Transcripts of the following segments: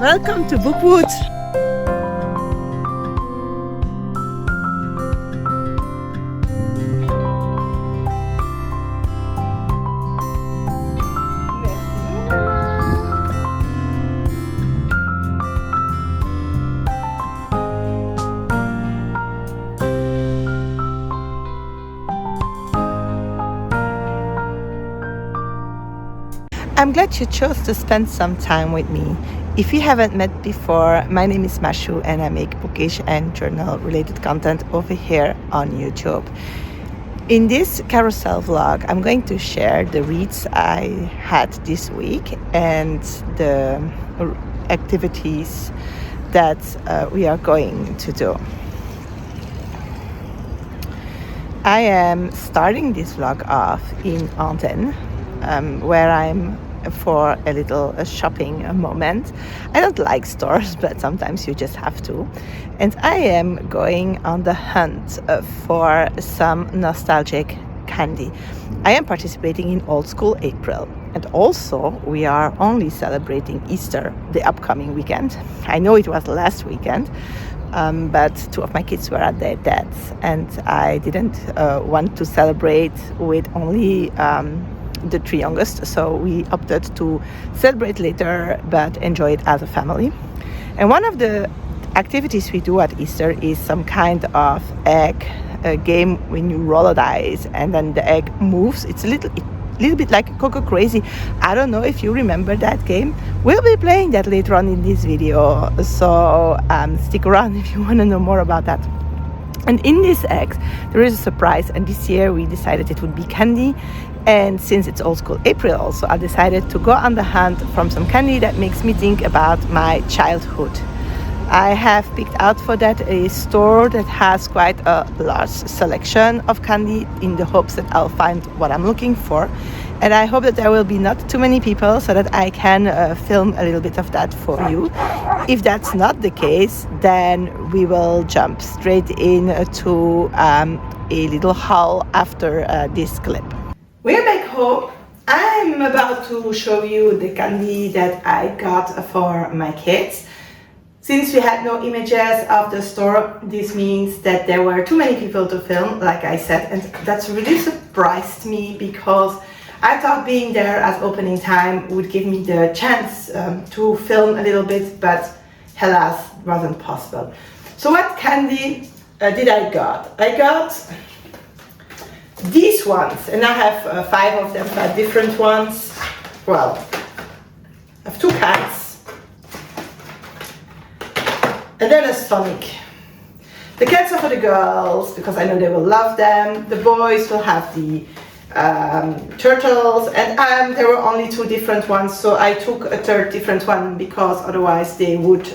Welcome to Bookwood. I'm glad you chose to spend some time with me. If you haven't met before, my name is Mashou and I make bookish and journal related content over here on YouTube. In this carousel vlog, I'm going to share the reads I had this week and the activities that we are going to do. I am starting this vlog off in Antenne, where I'm for a little shopping moment. I don't like stores, but sometimes you just have to. And I am going on the hunt for some nostalgic candy. I am participating in Old School April. And also, we are only celebrating Easter the upcoming weekend. I know it was last weekend, but two of my kids were at their dads, and I didn't want to celebrate with only the three youngest, so we opted to celebrate later but enjoy it as a family. And one of the activities we do at Easter is some kind of egg game when you roll a dice and then the egg moves. It's a little bit like Coco Crazy. I don't know if you remember that game. We'll be playing that later on in this video, so stick around if you want to know more about that. And in these eggs there is a surprise, and this year we decided it would be candy. And since it's Old School April also, I decided to go on the hunt from some candy that makes me think about my childhood. I have picked out for that a store that has quite a large selection of candy in the hopes that I'll find what I'm looking for. And I hope that there will be not too many people so that I can film a little bit of that for you. If that's not the case, then we will jump straight into a little haul after this clip. We're back home. I'm about to show you the candy that I got for my kids. Since we had no images of the store, this means that there were too many people to film, like I said, and that's really surprised me because I thought being there at opening time would give me the chance to film a little bit, but alas, wasn't possible. So what candy did I got? I got these ones, and I have 5 of them, 5 different ones. Well, I have 2 cats, and then a Sonic. The cats are for the girls, because I know they will love them. The boys will have the turtles, and there were only 2 different ones, so I took a third different one, because otherwise they would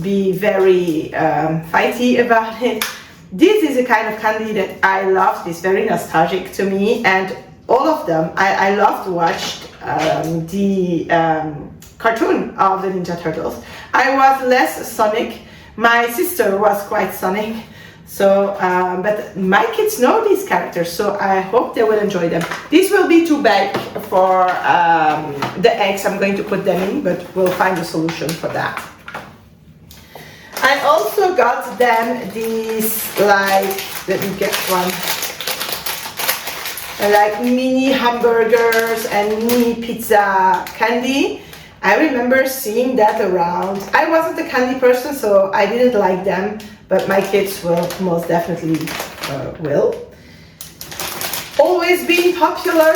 be very fighty about it. This is a kind of candy that I loved. It's very nostalgic to me, and all of them, I loved to watch the cartoon of the Ninja Turtles. I was less Sonic. My sister was quite Sonic, so but my kids know these characters, so I hope they will enjoy them. This will be too big for the eggs I'm going to put them in, but we'll find a solution for that. I also got them these, like, let me get one, like mini hamburgers and mini pizza candy. I remember seeing that around. I wasn't a candy person, so I didn't like them, but my kids will most definitely will. Always been popular,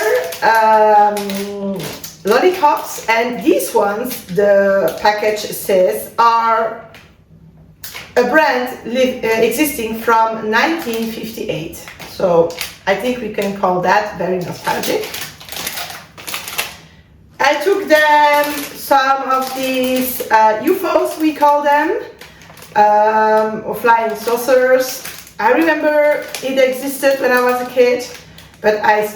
lollipops, and these ones, the package says, are a brand existing from 1958, so I think we can call that very nostalgic. I took them some of these UFOs, we call them, or flying saucers. I remember it existed when I was a kid, but I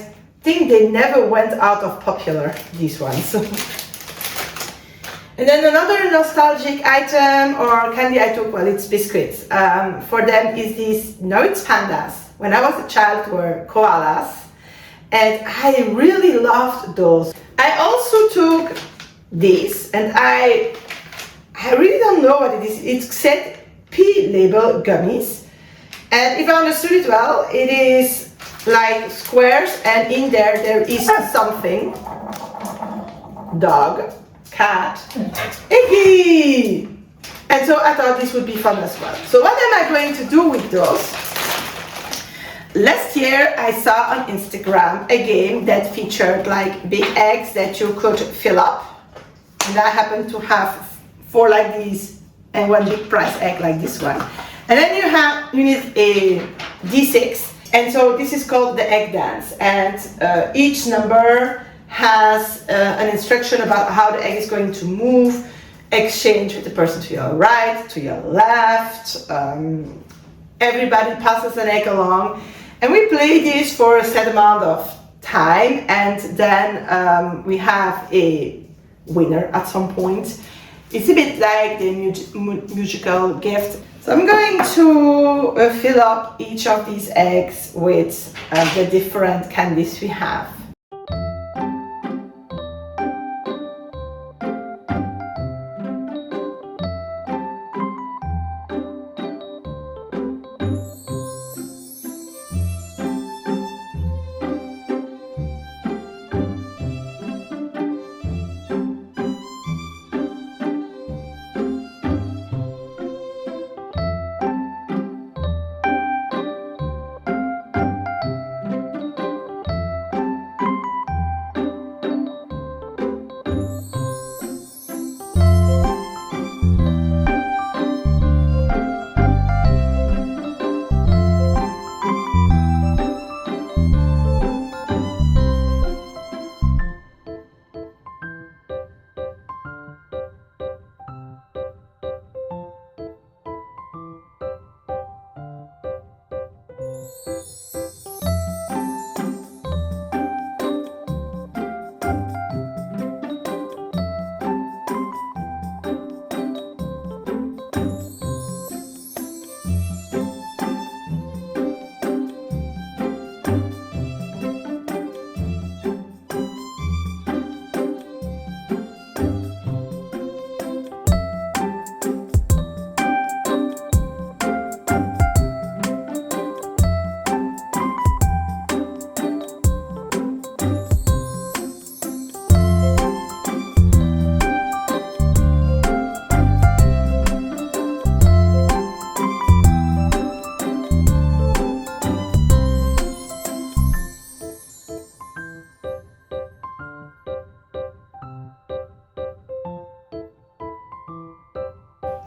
think they never went out of popular, these ones. And then another nostalgic item or candy I took, well, it's biscuits. For them is these, no, it's pandas. When I was a child were koalas, and I really loved those. I also took these, and I I really don't know what it is. It said P-label gummies. And if I understood it well, it is like squares, and in there is something. Dog, cat, Eiji! And so I thought this would be fun as well. So what am I going to do with those? Last year I saw on Instagram a game that featured like big eggs that you could fill up. And I happen to have 4 like these and 1 big prize egg like this one. And then you need a D6. And so this is called the egg dance. And each number has an instruction about how the egg is going to move, exchange with the person to your right, to your left. Everybody passes an egg along. And we play this for a set amount of time, and then we have a winner at some point. It's a bit like the musical gift. So I'm going to fill up each of these eggs with the different candies we have.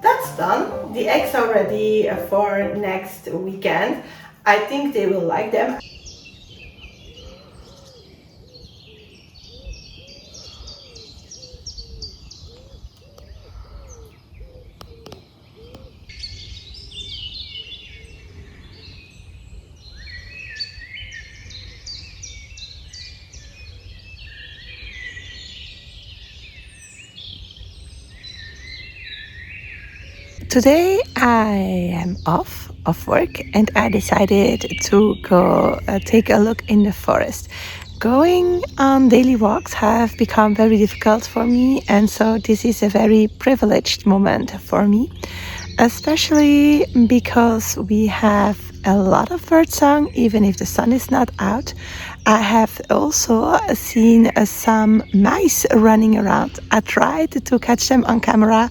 That's done. The eggs are ready for next weekend. I think they will like them. Today I am off of work and I decided to go take a look in the forest. Going on daily walks have become very difficult for me, and so this is a very privileged moment for me, especially because we have a lot of birdsong even if the sun is not out. I have also seen some mice running around. I tried to catch them on camera,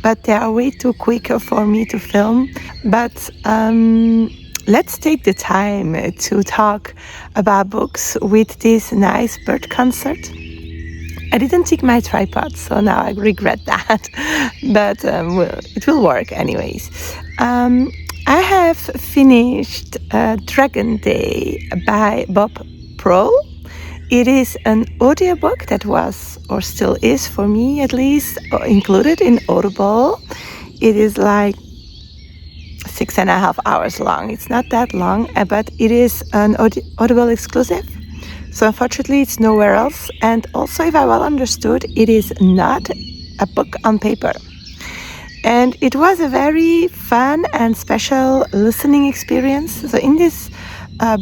but they are way too quick for me to film. But let's take the time to talk about books with this nice bird concert. I didn't take my tripod, so now I regret that, but it will work anyways. I have finished Dragon Day by Bob Proehl. It is an audiobook that was, or still is for me at least, included in Audible. It is like 6.5 hours long. It's not that long, but it is an Audible exclusive. So unfortunately it's nowhere else. And also, if I well understood, it is not a book on paper. And it was a very fun and special listening experience. So in this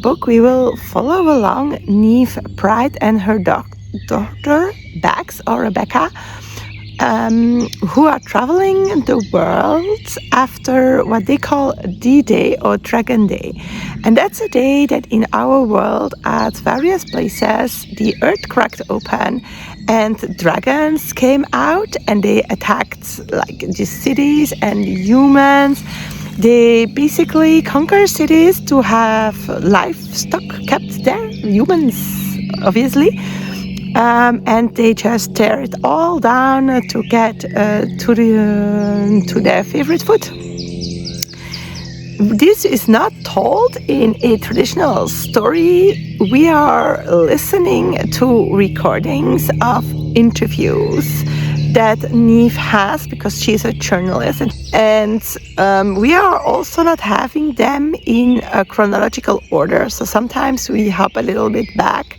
book, we will follow along Neve Pride and her daughter, Bax or Rebecca, who are traveling the world after what they call D-Day or Dragon Day. And that's a day that in our world at various places the earth cracked open and dragons came out and they attacked like these cities and humans. They basically conquer cities to have livestock kept there, humans obviously. And they just tear it all down to get to their favorite food. This is not told in a traditional story. We are listening to recordings of interviews that Neve has because she's a journalist, and we are also not having them in a chronological order. So sometimes we hop a little bit back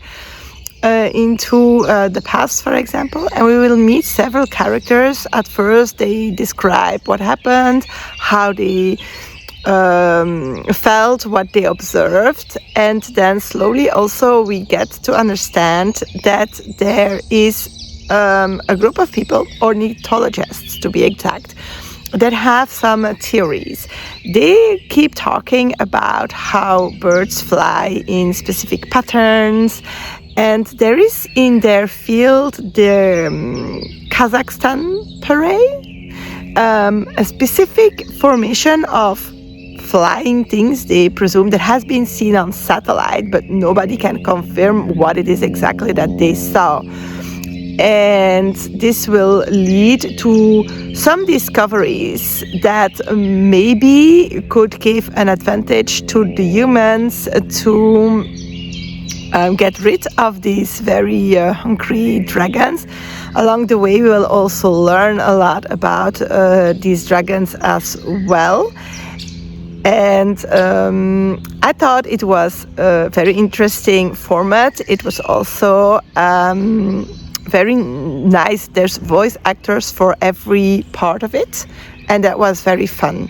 into the past, for example, and we will meet several characters. At first, they describe what happened, how they felt, what they observed, and then slowly also we get to understand that there is a group of people, ornithologists to be exact, that have some theories. They keep talking about how birds fly in specific patterns. And there is in their field the Kazakhstan parade, a specific formation of flying things, they presume, that has been seen on satellite, but nobody can confirm what it is exactly that they saw. And this will lead to some discoveries that maybe could give an advantage to the humans to get rid of these very hungry dragons. Along the way, we will also learn a lot about these dragons as well. And I thought it was a very interesting format. It was also very nice. There's voice actors for every part of it, and that was very fun.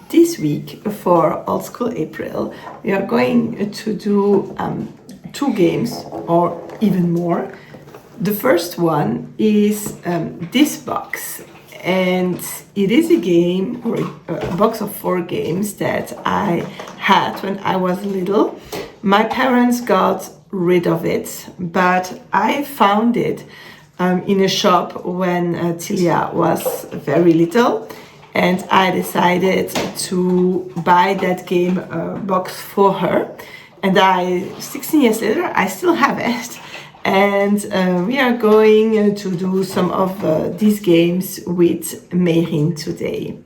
This week for Old School April, we are going to do 2 games or even more. The first one is this box, and it is a game or a box of 4 games that I had when I was little. My parents got rid of it, but I found it in a shop when Tilia was very little. And I decided to buy that game box for her. And 16 years later, I still have it. And we are going to do some of these games with Merin today.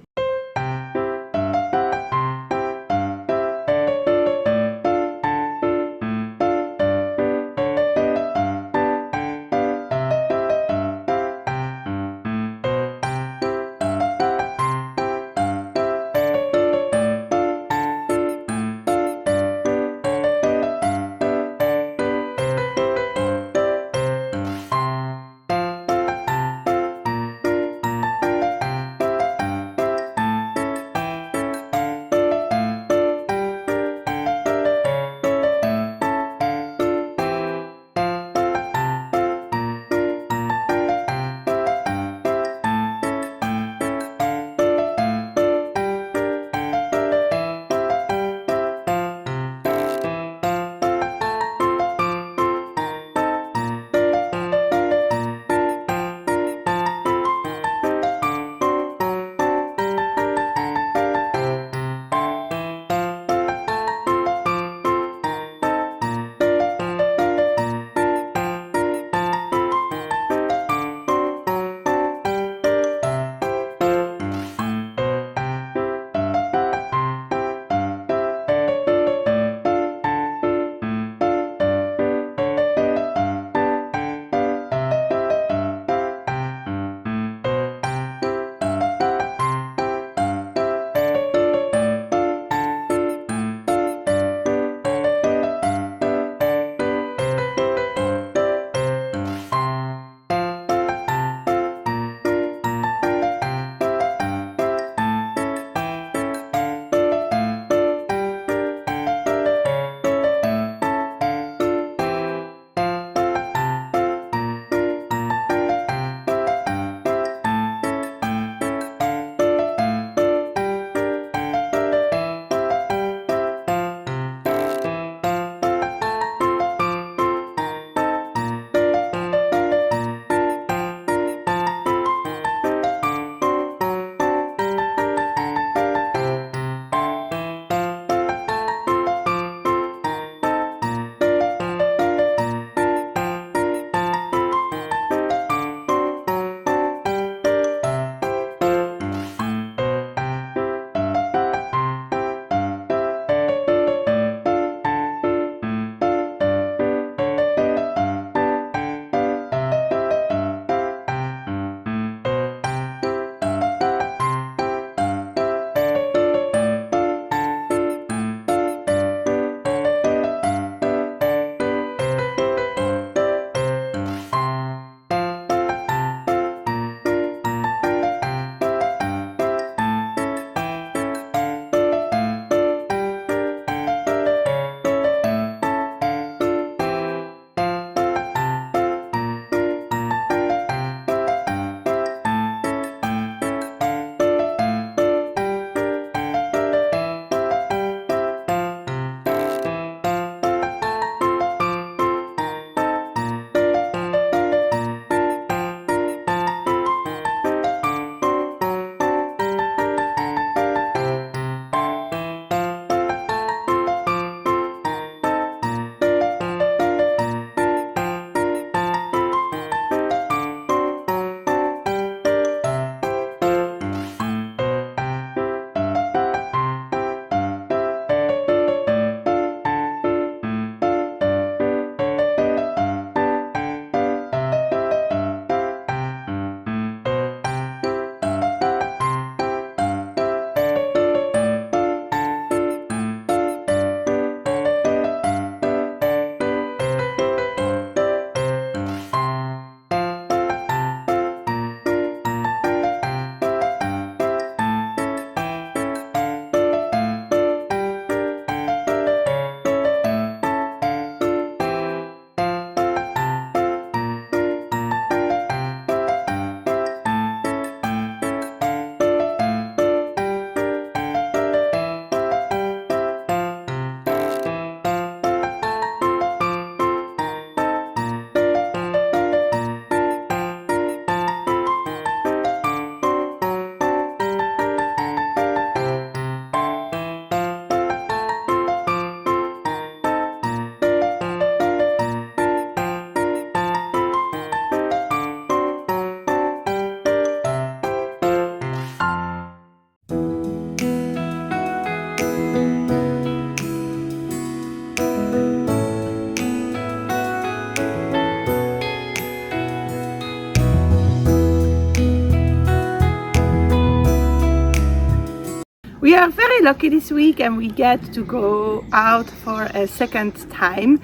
very lucky this week and we get to go out for a second time.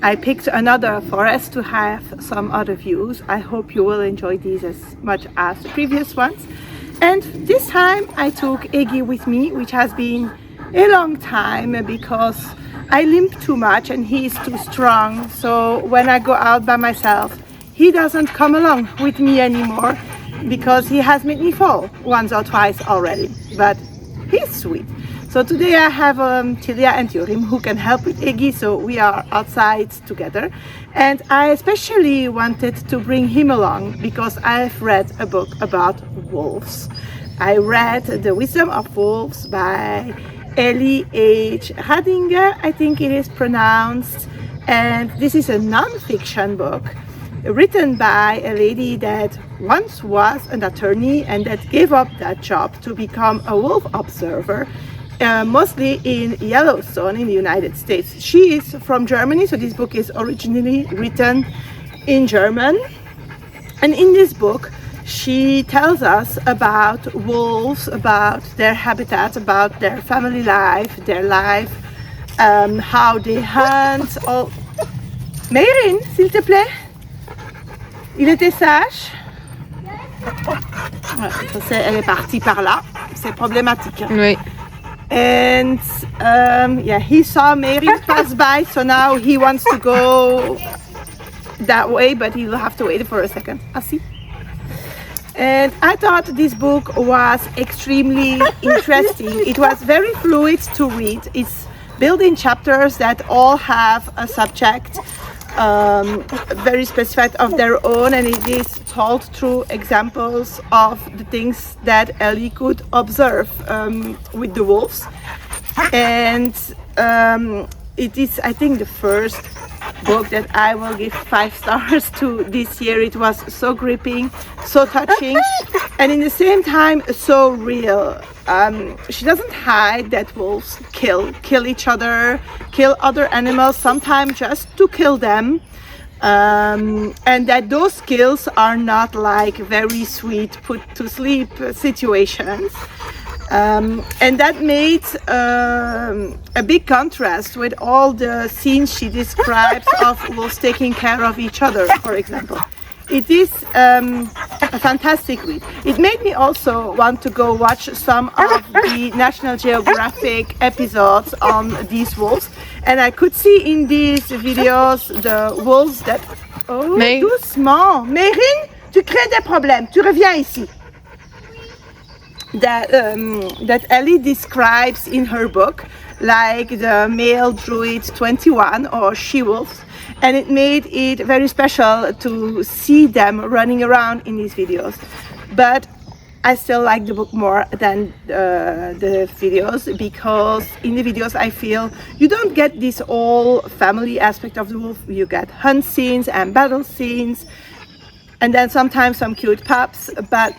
I picked another forest to have some other views. I hope you will enjoy these as much as the previous ones. And this time I took Eiji with me, which has been a long time because I limp too much and he is too strong. So when I go out by myself, he doesn't come along with me anymore because he has made me fall once or twice already. But he's sweet. So today I have Tilia and Jorim who can help with Eiji, so we are outside together. And I especially wanted to bring him along because I've read a book about wolves. I read The Wisdom of Wolves by Elle H Radinger, I think it is pronounced. And this is a non-fiction book written by a lady that once was an attorney and that gave up that job to become a wolf observer, mostly in Yellowstone in the United States. She is from Germany, so this book is originally written in German. And in this book, she tells us about wolves, about their habitat, about their family life, how they hunt. Oh. Meirin, s'il te plaît. Il était sage. Elle est partie par là. C'est problématique. Oui. And yeah, he saw Meirin pass by, so now he wants to go that way, but he will have to wait for a second. Assis. And I thought this book was extremely interesting. It was very fluid to read. It's built in chapters that all have a subject very specified of their own, and it is told through examples of the things that Ellie could observe with the wolves. And it is, I think, the first book that I will give 5 stars to this year. It was so gripping, so touching, and in the same time so real. She doesn't hide that wolves kill each other, kill other animals, sometimes just to kill them, and that those kills are not like very sweet put to sleep situations. And that made a big contrast with all the scenes she describes of wolves taking care of each other, for example. It is a fantastic read. It made me also want to go watch some of the National Geographic episodes on these wolves. And I could see in these videos the wolves that... Oh, doucement! Meirin, tu crées des problèmes. Tu reviens ici. That Ellie describes in her book, like the male druid 21 or she-wolves, and it made it very special to see them running around in these videos. But I still like the book more than the videos, because in the videos I feel you don't get this whole family aspect of the wolf. You get hunt scenes and battle scenes, and then sometimes some cute pups, but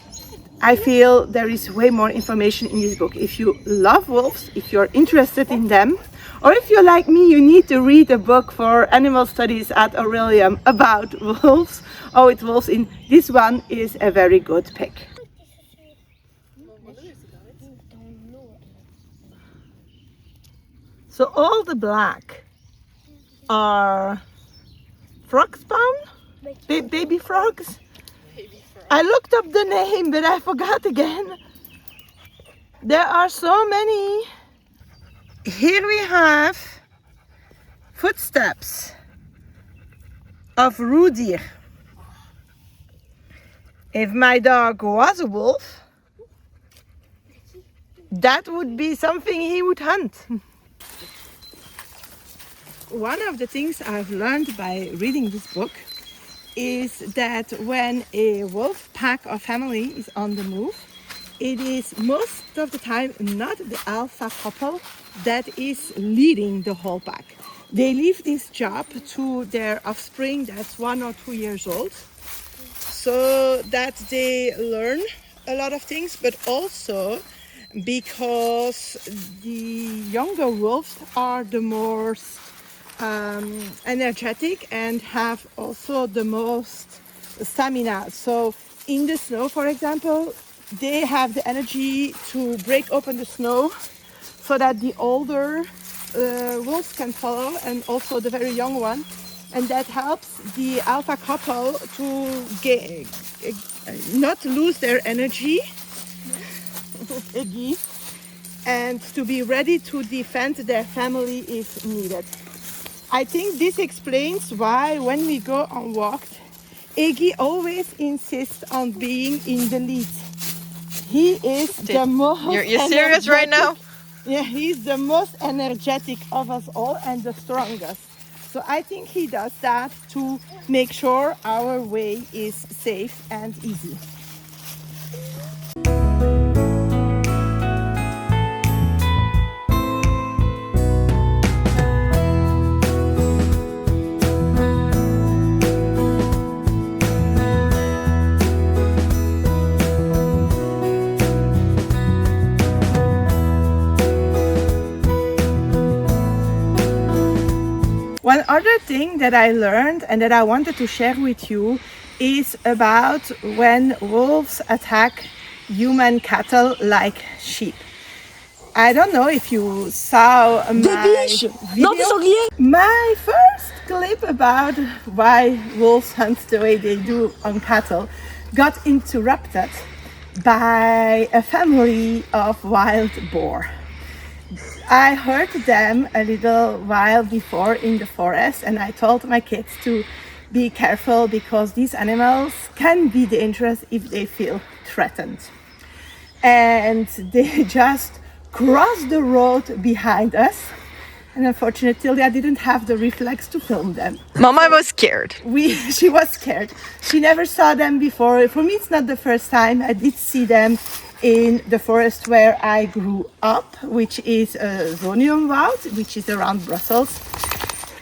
I feel there is way more information in this book. If you love wolves, if you're interested in them, or if you're like me, you need to read a book for animal studies at Orilium about wolves, or with wolves in, this one is a very good pick. So all the black are frog spawn? Baby frogs? I looked up the name, but I forgot again. There are so many. Here we have footsteps of Rudir. If my dog was a wolf, that would be something he would hunt. One of the things I've learned by reading this book is that when a wolf pack or family is on the move, it is most of the time not the alpha couple that is leading the whole pack. They leave this job to their offspring that's 1 or 2 years old, so that they learn a lot of things, but also because the younger wolves are the most energetic and have also the most stamina. So in the snow, for example, they have the energy to break open the snow so that the older wolves can follow and also the very young one. And that helps the alpha couple to not lose their energy and to be ready to defend their family if needed. I think this explains why when we go on walks, Eiji always insists on being in the lead. He is the most You're serious right now? Yeah, he's the most energetic of us all and the strongest. So I think he does that to make sure our way is safe and easy. One other thing that I learned and that I wanted to share with you is about when wolves attack human cattle like sheep. I don't know if you saw my video. My first clip about why wolves hunt the way they do on cattle got interrupted by a family of wild boar. I heard them a little while before in the forest, and I told my kids to be careful because these animals can be dangerous if they feel threatened. And they just crossed the road behind us, and unfortunately Tilda didn't have the reflex to film them. Mama was scared. She was scared. She never saw them before. For me, it's not the first time. I did see them in the forest where I grew up, which is Zoniumwoud, which is around Brussels.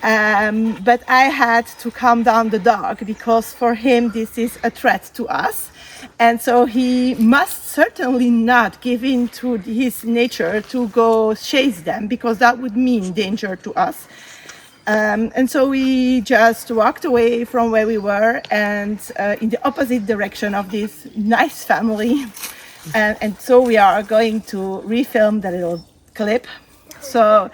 But I had to calm down the dog because for him this is a threat to us. And so he must certainly not give in to his nature to go chase them because that would mean danger to us. And so we just walked away from where we were and in the opposite direction of this nice family. And so we are going to refilm the little clip. So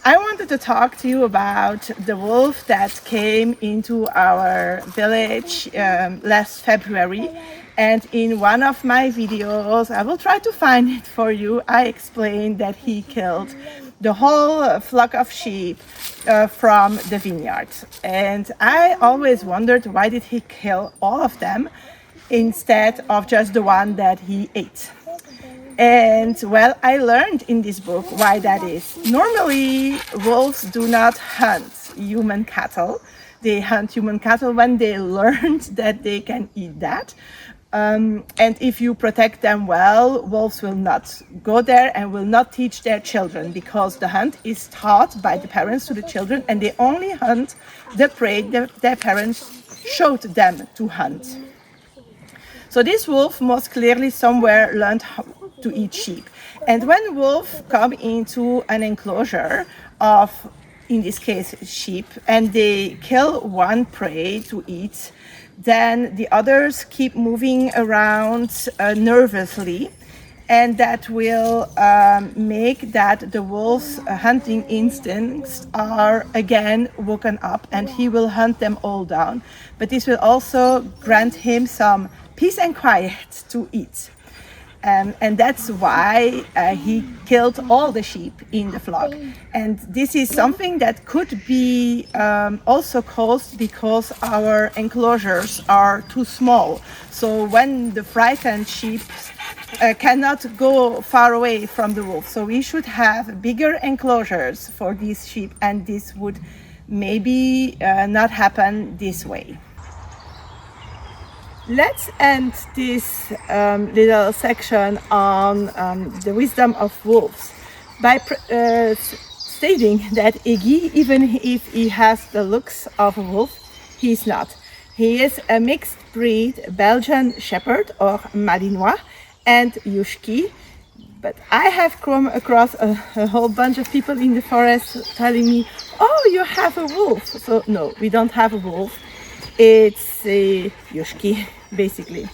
I wanted to talk to you about the wolf that came into our village last February. And in one of my videos, I will try to find it for you, I explained that he killed the whole flock of sheep from the vineyard. And I always wondered, why did he kill all of them instead of just the one that he ate? And well, I learned in this book why that is. Normally, wolves do not hunt human cattle. They hunt human cattle when they learned that they can eat that. And if you protect them well, wolves will not go there and will not teach their children because the hunt is taught by the parents to the children and they only hunt the prey that their parents showed them to hunt. So this wolf most clearly somewhere learned how to eat sheep. And when wolves come into an enclosure of, in this case, sheep, and they kill one prey to eat, then the others keep moving around nervously, and that will make that the wolf's hunting instincts are again woken up and he will hunt them all down. But this will also grant him some peace and quiet to eat. And that's why he killed all the sheep in the flock. And this is something that could be also caused because our enclosures are too small. So when the frightened sheep cannot go far away from the wolf. So we should have bigger enclosures for these sheep, and this would maybe not happen this way. Let's end this little section on the wisdom of wolves by stating that Eiji, even if he has the looks of a wolf, he's not. He is a mixed breed Belgian Shepherd or Malinois and Yushki. But I have come across a whole bunch of people in the forest telling me, oh, you have a wolf. So no, we don't have a wolf. It's a Yushki, basically.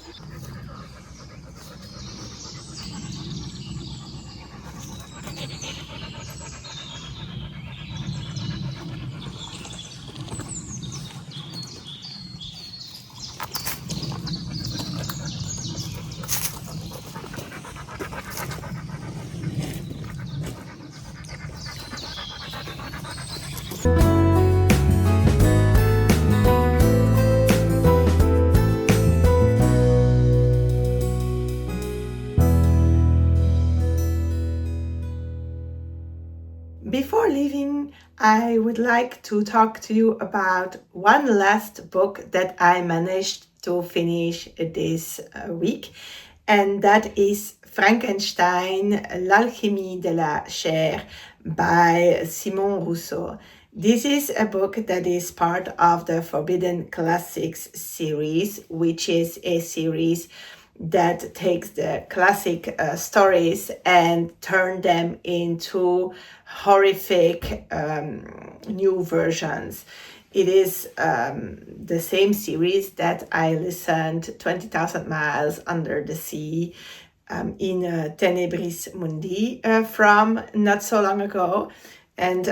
leaving, I would like to talk to you about one last book that I managed to finish this week, and that is Frankenstein, L'Alchimie de la Chair by Simon Rousseau. This is a book that is part of the Forbidden Classics series, which is a series that takes the classic stories and turn them into horrific new versions. It is the same series that I listened 20,000 Miles Under the Sea in Tenebris Mundi from not so long ago. And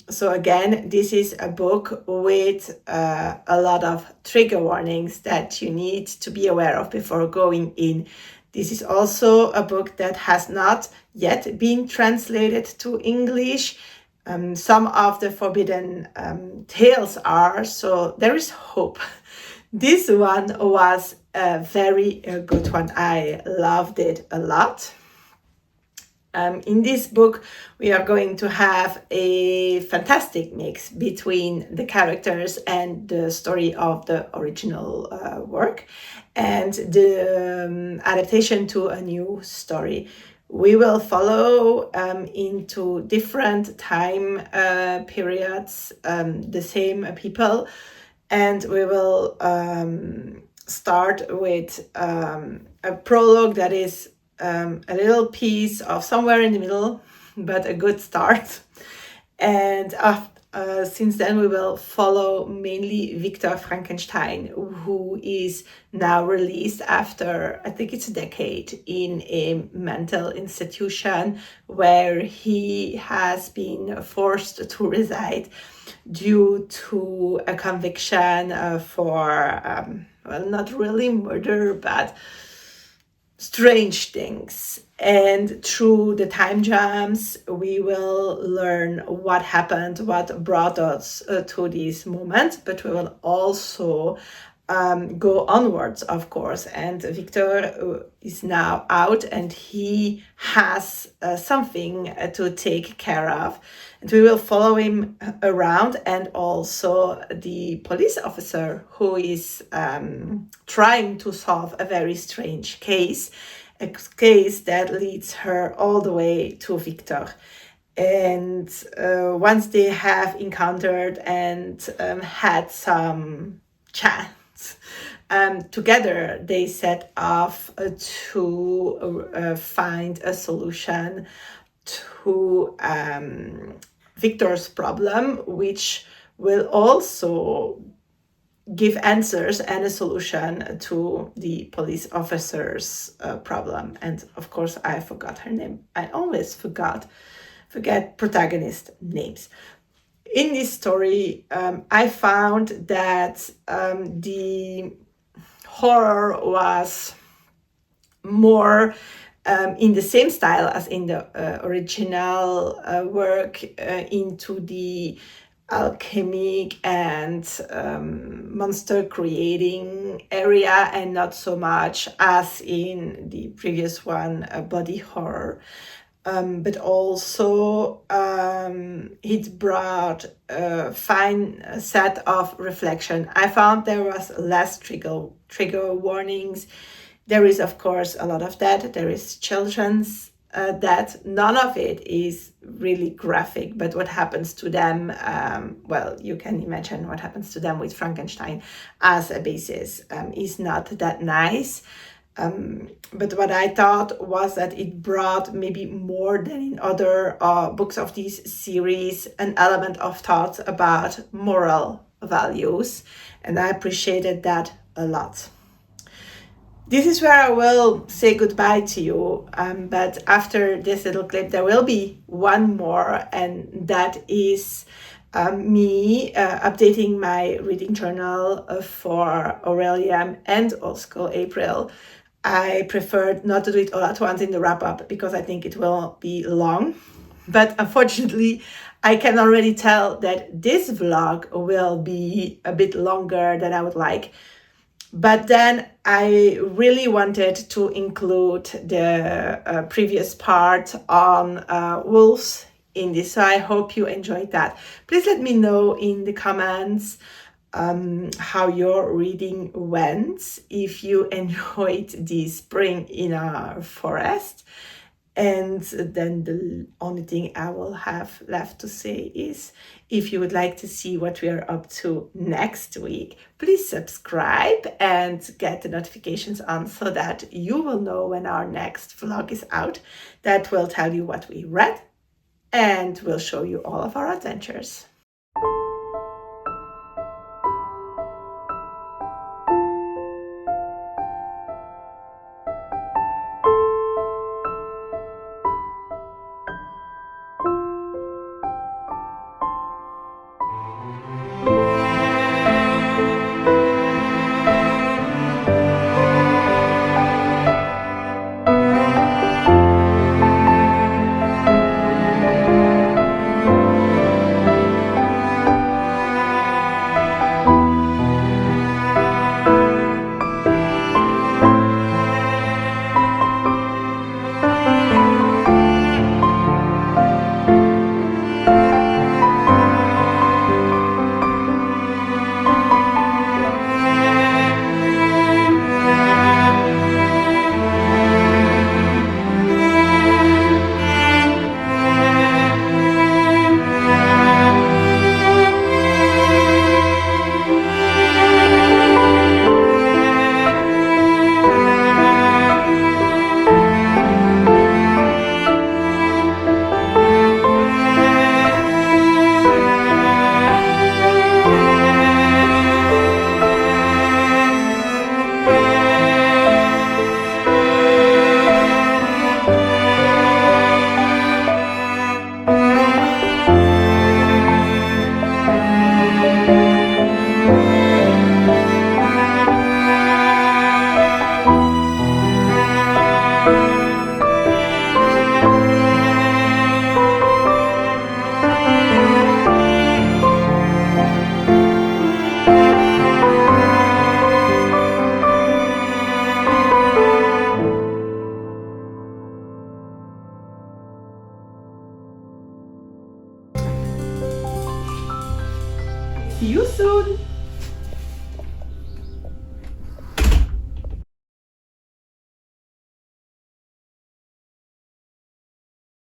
so again, this is a book with a lot of trigger warnings that you need to be aware of before going in. This is also a book that has not yet been translated to English. Some of the forbidden tales are, so there is hope. This one was a very good one. I loved it a lot. In this book, we are going to have a fantastic mix between the characters and the story of the original work and the adaptation to a new story. We will follow into different time periods the same people, and we will start with a prologue that is a little piece of somewhere in the middle, but a good start. And since then we will follow mainly Victor Frankenstein, who is now released after, I think it's a decade, in a mental institution where he has been forced to reside due to a conviction for, well, not really murder, but strange things. And through the time jumps, we will learn what happened, what brought us to this moment, but we will also go onwards, of course. And Victor is now out and he has something to take care of. And we will follow him around, and also the police officer who is trying to solve a very strange case, a case that leads her all the way to Victor. And once they have encountered and had some chats together, they set off to find a solution to Victor's problem, which will also give answers and a solution to the police officer's problem. And of course, I forgot her name. I always forget protagonist names. In this story, I found that the horror was more in the same style as in the original work, into the alchemic and monster creating area, and not so much as in the previous one, body horror. But also it brought a fine set of reflection. I found there was less trigger warnings. There is, of course, a lot of that. There is children's death. None of it is really graphic, but what happens to them, well, you can imagine what happens to them with Frankenstein as a basis, is not that nice. But what I thought was that it brought, maybe more than in other books of this series, an element of thought about moral values, and I appreciated that a lot. This is where I will say goodbye to you, but after this little clip there will be one more, and that is me updating my reading journal for Orilium and also April. I preferred not to do it all at once in the wrap-up because I think it will be long, but unfortunately I can already tell that this vlog will be a bit longer than I would like. But then I really wanted to include the previous part on wolves in this. So I hope you enjoyed that. Please let me know in the comments how your reading went, if you enjoyed the spring in our forest. And then the only thing I will have left to say is, if you would like to see what we are up to next week, please subscribe and get the notifications on so that you will know when our next vlog is out. That will tell you what we read and will show you all of our adventures. See you soon!